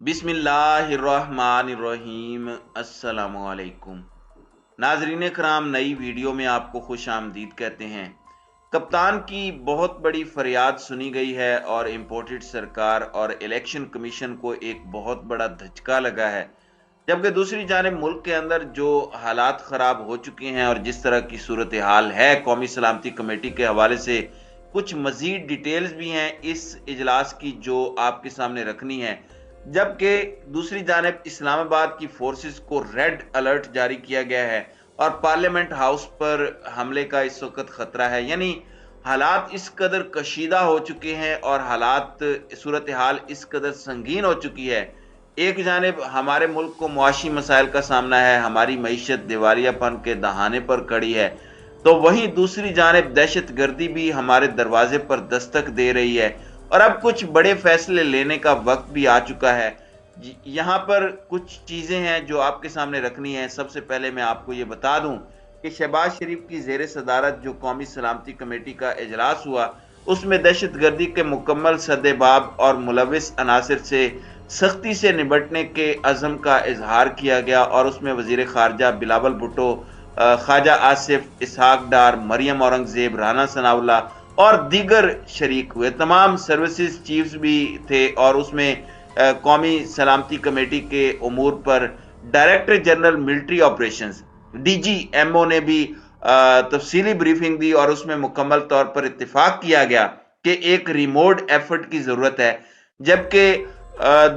बिस्मिल्लाहिर्रहमानिर्रहीम। अस्सलामुअलैकुम नाजरीन कराम, नई वीडियो में आपको खुश आमदीद कहते हैं। कप्तान की बहुत बड़ी फरियाद सुनी गई है और इम्पोर्टेड सरकार और इलेक्शन कमीशन को एक बहुत बड़ा धचका लगा है, जबकि दूसरी जानिब मुल्क के अंदर जो हालात ख़राब हो चुके हैं और जिस तरह की सूरत हाल है कौमी सलामती कमेटी के हवाले से कुछ मज़ीद डिटेल्स भी हैं इस इजलास की जो आपके सामने रखनी है। जबकि दूसरी जानिब इस्लामाबाद की फोर्सेस को रेड अलर्ट जारी किया गया है और पार्लियामेंट हाउस पर हमले का इस वक्त खतरा है। यानी हालात इस कदर कशीदा हो चुके हैं और हालात सूरत हाल इस कदर संगीन हो चुकी है। एक जानिब हमारे मुल्क को मुआशी मसाइल का सामना है, हमारी मईशत दिवालियापन के दहाने पर खड़ी है, तो वहीं दूसरी जानिब दहशत गर्दी भी हमारे दरवाजे पर दस्तक दे रही है और अब कुछ बड़े फैसले लेने का वक्त भी आ चुका है। यहाँ पर कुछ चीज़ें हैं जो आपके सामने रखनी है। सबसे पहले मैं आपको ये बता दूं कि शहबाज शरीफ की ज़ेर सदारत जो कौमी सलामती कमेटी का इजलास हुआ, उसमें दहशत गर्दी के मुकम्मल सद्देबाब और मुलविस अनासर से सख्ती से निपटने के अज़म का इजहार किया गया और उसमें वज़ीर ख़ारजा बिलावल भुट्टो, ख्वाजा आसिफ, इसहाक डार, मरियम औरंगजेब, राना सनाउल्लाह और दीगर शरीक हुए। तमाम सर्विसेज चीफ्स भी थे और उसमें कौमी सलामती कमेटी के उमूर पर director general military operations DGMO ने भी तफसीली ब्रीफिंग दी और उसमें मुकम्मल तौर पर इत्तेफाक किया गया कि एक रिमोट एफर्ट की ज़रूरत है। जबकि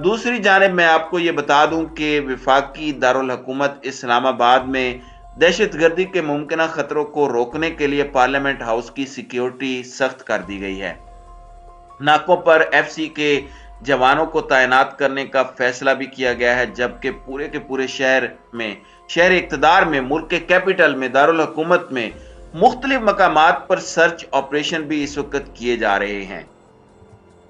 दूसरी जानिब मैं आपको ये बता दूं कि वफाकी दारुल हुकूमत इस्लामाबाद में दहशत गर्दी के मुमकिन खतरों को रोकने के लिए पार्लियामेंट हाउस की सिक्योरिटी सख्त कर दी गई है। नाकों पर FC के जवानों को तैनात करने का फैसला भी किया गया है, जबकि पूरे के पूरे शहर इक़्तिदार में, मुल्क के कैपिटल में, दारुल हुकूमत में मुख्तलिफ मकामात पर सर्च ऑपरेशन भी इस वक्त किए जा रहे हैं।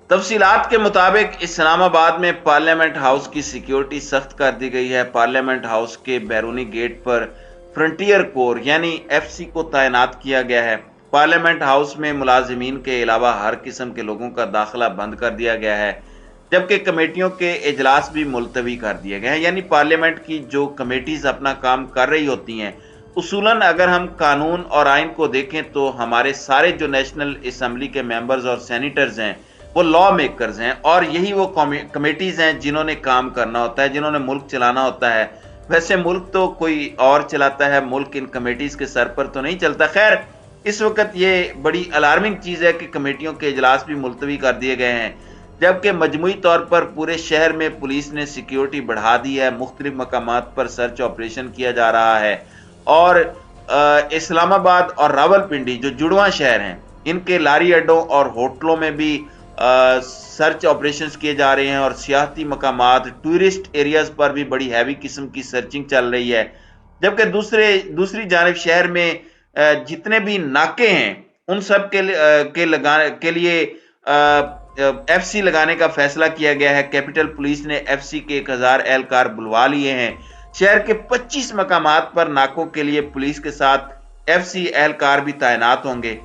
तफसीलात के मुताबिक इस्लामाबाद में पार्लियामेंट हाउस की सिक्योरिटी सख्त कर दी गई है। पार्लियामेंट हाउस के बैरूनी गेट पर फ्रंटियर कोर यानी FC को तैनात किया गया है। पार्लियामेंट हाउस में मुलाजिमीन के अलावा हर किस्म के लोगों का दाखिला बंद कर दिया गया है, जबकि कमेटियों के इजलास भी मुलतवी कर दिए गए हैं। यानी पार्लियामेंट की जो कमेटीज अपना काम कर रही होती हैं, उसूलन अगर हम कानून और आइन को देखें तो हमारे सारे जो नेशनल असम्बली के मेंबर्स और सेनेटर्स हैं वो लॉ मेकर्स हैं और यही वो कमेटीज हैं जिन्होंने काम करना होता है, जिन्होंने मुल्क चलाना होता है। वैसे मुल्क तो कोई और चलाता है, मुल्क इन कमेटीज के सर पर तो नहीं चलता। खैर, इस वक्त ये बड़ी अलार्मिंग चीज़ है कि कमेटियों के इजलास भी मुलतवी कर दिए गए हैं, जबकि मजमूई तौर पर पूरे शहर में पुलिस ने सिक्योरिटी बढ़ा दी है। मुख्तलिफ मकामात पर सर्च ऑपरेशन किया जा रहा है और इस्लामाबाद और रावलपिंडी जो जुड़वा शहर हैं, इनके लारी अड्डों और होटलों में भी सर्च ऑपरेशंस किए जा रहे हैं और सियाहती मकामात, टूरिस्ट एरियाज पर भी बड़ी हैवी किस्म की सर्चिंग चल रही है। जबकि दूसरी जानिब शहर में जितने भी नाके हैं उन सब के लिए FC लगाने का फैसला किया गया है। कैपिटल पुलिस ने FC के 1000 एहलकार बुलवा लिए हैं। शहर के 25 मकामात पर नाकों के लिए पुलिस के साथ FC एहलकार भी तैनात होंगे।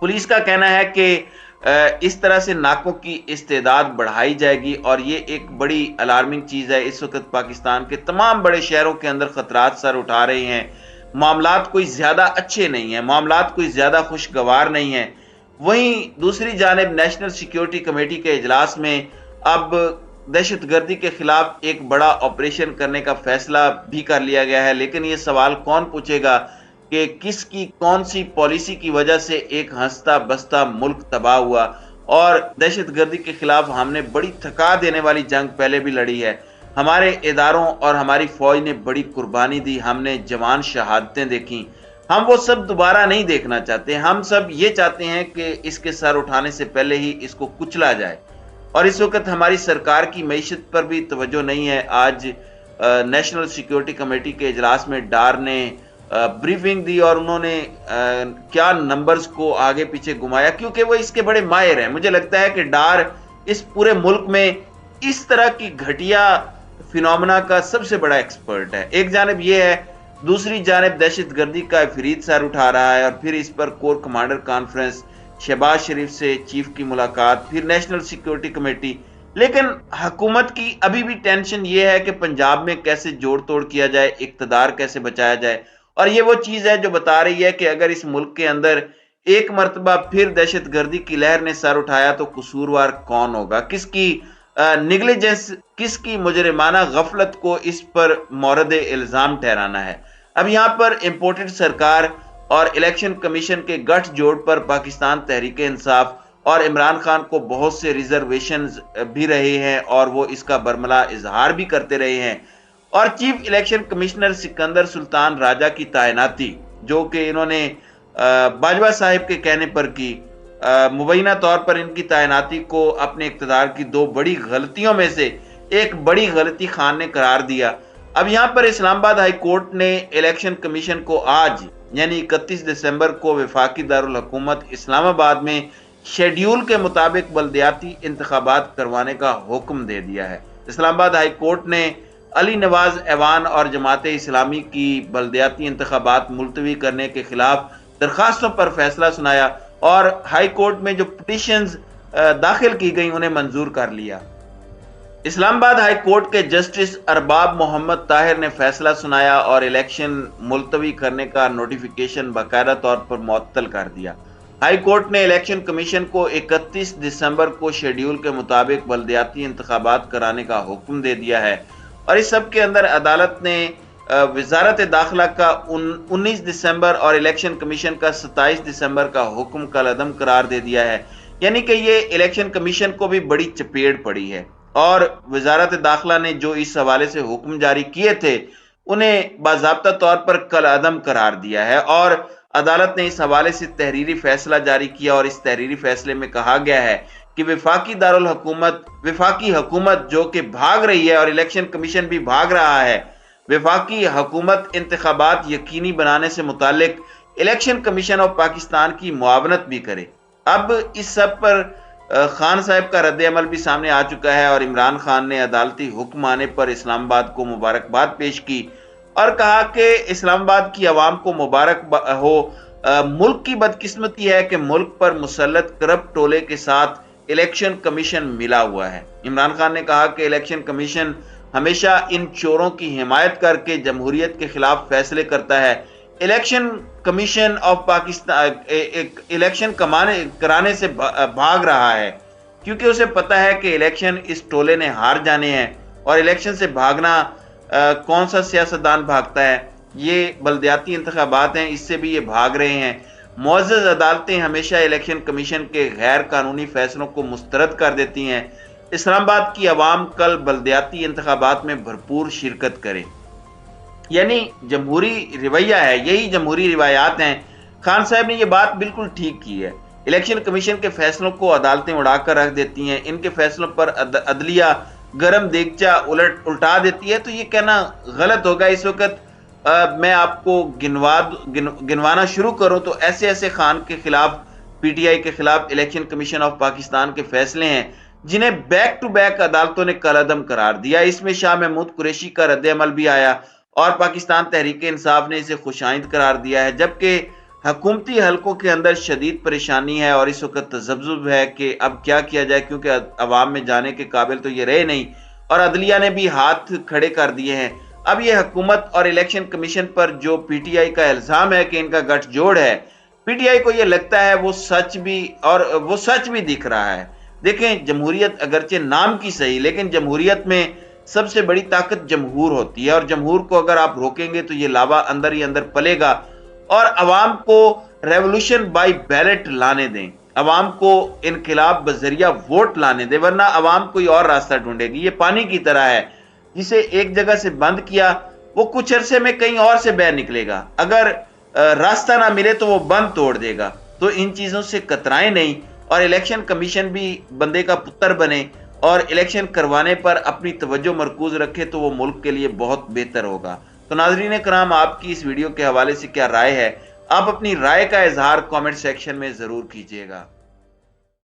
पुलिस का कहना है कि इस तरह से नाकों की इस्तेदाद बढ़ाई जाएगी और ये एक बड़ी अलार्मिंग चीज़ है। इस वक्त पाकिस्तान के तमाम बड़े शहरों के अंदर खतरात सर उठा रहे हैं। मामलात कोई ज़्यादा अच्छे नहीं हैं, मामलात कोई ज़्यादा खुशगवार नहीं हैं। वहीं दूसरी जानिब नेशनल सिक्योरिटी कमेटी के इजलास में अब दहशत गर्दी के खिलाफ एक बड़ा ऑपरेशन करने का फैसला भी कर लिया गया है। लेकिन ये सवाल कौन पूछेगा कि किसकी कौन सी पॉलिसी की वजह से एक हंसता बसता मुल्क तबाह हुआ। और दहशत गर्दी के खिलाफ हमने बड़ी थका देने वाली जंग पहले भी लड़ी है। हमारे इदारों और हमारी फौज ने बड़ी कुर्बानी दी, हमने जवान शहादतें देखी। हम वो सब दोबारा नहीं देखना चाहते। हम सब ये चाहते हैं कि इसके सर उठाने से पहले ही इसको कुचला जाए। और इस वक्त हमारी सरकार की मईशत पर भी तवज्जो नहीं है। आज नेशनल सिक्योरिटी कमेटी के इजलास में डार ने ब्रीफिंग दी और उन्होंने क्या नंबर्स को आगे पीछे घुमाया, क्योंकि वो इसके बड़े माहिर हैं। मुझे लगता है कि डार इस पूरे मुल्क में इस तरह की घटिया फिनोमेना का सबसे बड़ा एक्सपर्ट है। एक जानिब ये है, दूसरी जानिब दहशत गर्दी का इफरीत सर उठा रहा है और फिर इस पर कोर कमांडर कॉन्फ्रेंस, शहबाज शरीफ से चीफ की मुलाकात, फिर नेशनल सिक्योरिटी कमेटी। لیکن حکومت کی ابھی بھی ٹینشن یہ ہے کہ پنجاب میں کیسے جوڑ توڑ کیا جائے، اقتدار کیسے بچایا جائے، اور یہ وہ چیز ہے جو بتا رہی ہے کہ اگر اس ملک کے اندر ایک مرتبہ پھر دہشت گردی کی لہر نے سر اٹھایا تو قصوروار کون ہوگا، کس کی نیگلیجنس، کس کی مجرمانہ غفلت کو اس پر مورد الزام ٹھہرانا ہے۔ اب یہاں پر امپورٹڈ سرکار اور الیکشن کمیشن کے گٹھ جوڑ پر پاکستان تحریک انصاف اور عمران خان کو بہت سے ریزرویشنز بھی رہے ہیں اور وہ اس کا برملا اظہار بھی کرتے رہے ہیں، اور چیف الیکشن کمشنر سکندر سلطان راجہ کی تعیناتی جو کہ انہوں نے باجوہ صاحب کے کہنے پر کی، مبینہ طور پر ان کی تعیناتی کو اپنے اقتدار کی دو بڑی غلطیوں میں سے ایک بڑی غلطی خان نے قرار دیا۔ اب یہاں پر اسلام آباد ہائی کورٹ نے الیکشن کمیشن کو آج یعنی 31 دسمبر کو وفاقی دارالحکومت اسلام آباد میں شیڈیول کے مطابق بلدیاتی انتخابات کروانے کا حکم دے دیا ہے۔ اسلام آباد ہائی کورٹ نے علی نواز ایوان اور جماعت اسلامی کی بلدیاتی انتخابات ملتوی کرنے کے خلاف درخواستوں پر فیصلہ سنایا اور ہائی کورٹ میں جو پٹیشنز داخل کی گئی انہیں منظور کر لیا۔ اسلام آباد ہائی کورٹ کے جسٹس ارباب محمد طاہر نے فیصلہ سنایا اور الیکشن ملتوی کرنے کا نوٹیفیکیشن باقاعدہ طور پر معطل کر دیا۔ ہائی کورٹ نے الیکشن کمیشن کو 31 دسمبر کو شیڈیول کے مطابق بلدیاتی انتخابات کرانے کا حکم دے دیا ہے، اور اس سب کے اندر عدالت نے وزارت داخلہ کا 19 دسمبر اور الیکشن کمیشن کا 27 دسمبر کا حکم کالعدم قرار دے دیا ہے، یعنی کہ یہ الیکشن کمیشن کو بھی بڑی چپیڑ پڑی ہے، اور وزارت داخلہ نے جو اس حوالے سے حکم جاری کیے تھے انہیں باضابطہ طور پر کالعدم قرار دیا ہے، اور عدالت نے اس حوالے سے تحریری فیصلہ جاری کیا، اور اس تحریری فیصلے میں کہا گیا ہے کہ وفاقی حکومت جو کہ بھاگ رہی ہے اور الیکشن کمیشن بھی بھاگ رہا ہے، وفاقی حکومت انتخابات یقینی بنانے سے متعلق الیکشن کمیشن آف پاکستان کی معاونت بھی کرے۔ اب اس سب پر خان صاحب کا رد عمل بھی سامنے آ چکا ہے، اور عمران خان نے عدالتی حکم آنے پر اسلام آباد کو مبارکباد پیش کی اور کہا کہ اسلام آباد کی عوام کو مبارک ہو، ملک کی بدقسمتی ہے کہ ملک پر مسلط کرپٹ ٹولے کے ساتھ الیکشن کمیشن ملا ہوا ہے۔ عمران خان نے کہا کہ الیکشن کمیشن ہمیشہ ان چوروں کی حمایت کر کے جمہوریت کے خلاف فیصلے کرتا ہے۔ Election commission of Pakistan election کرانے سے بھاگ رہا ہے کیونکہ اسے پتا ہے کہ الیکشن اس ٹولے نے ہار جانے ہیں، اور الیکشن سے بھاگنا کون سا سیاستدان بھاگتا ہے؟ یہ بلدیاتی انتخابات ہیں، اس سے بھی یہ بھاگ رہے ہیں۔ معزز عدالتیں ہمیشہ الیکشن کمیشن کے غیر قانونی فیصلوں کو مسترد کر دیتی ہیں۔ اسلام آباد کی عوام کل بلدیاتی انتخابات میں بھرپور شرکت کرے، یعنی جمہوری رویہ ہے، یہی جمہوری روایات ہیں۔ خان صاحب نے یہ بات بالکل ٹھیک کی ہے، الیکشن کمیشن کے فیصلوں کو عدالتیں اڑا کر رکھ دیتی ہیں، ان کے فیصلوں پر عدلیہ گرم دیگچا الٹا دیتی ہے، تو یہ کہنا غلط ہوگا۔ اس وقت میں آپ کو گنوانا شروع کروں تو ایسے ایسے خان کے خلاف، پی ٹی آئی کے خلاف الیکشن کمیشن آف پاکستان کے فیصلے ہیں جنہیں بیک ٹو بیک عدالتوں نے کالعدم قرار دیا۔ اس میں شاہ محمود قریشی کا رد عمل بھی آیا اور پاکستان تحریک انصاف نے اسے خوش آئند قرار دیا ہے، جبکہ حکومتی حلقوں کے اندر شدید پریشانی ہے اور اس وقت تذبذب ہے کہ اب کیا کیا جائے، کیونکہ عوام میں جانے کے قابل تو یہ رہے نہیں، اور عدلیہ نے بھی ہاتھ کھڑے کر دیے ہیں۔ اب یہ حکومت اور الیکشن کمیشن پر جو پی ٹی آئی کا الزام ہے کہ ان کا گٹھ جوڑ ہے، پی ٹی آئی کو یہ لگتا ہے وہ سچ بھی دکھ رہا ہے۔ دیکھیں، جمہوریت اگرچہ نام کی صحیح، لیکن جمہوریت میں سب سے بڑی طاقت جمہور ہوتی ہے، اور جمہور کو اگر آپ روکیں گے تو یہ لاوا اندر ہی اندر پلے گا، اور عوام کو ریولوشن بائی بیلٹ لانے دیں، عوام کو انقلاب بذریعہ ووٹ لانے دیں، ورنہ عوام کوئی اور راستہ ڈھونڈے گی۔ یہ پانی کی طرح ہے، جسے ایک جگہ سے بند کیا وہ کچھ عرصے میں کہیں اور سے بہ نکلے گا، اگر راستہ نہ ملے تو وہ بند توڑ دے گا۔ تو ان چیزوں سے کترائیں نہیں، اور الیکشن کمیشن بھی بندے کا پتر بنے اور الیکشن کروانے پر اپنی توجہ مرکوز رکھے تو وہ ملک کے لیے بہت بہتر ہوگا۔ تو ناظرین کرام، آپ کی اس ویڈیو کے حوالے سے کیا رائے ہے؟ آپ اپنی رائے کا اظہار کامنٹ سیکشن میں ضرور کیجیے گا۔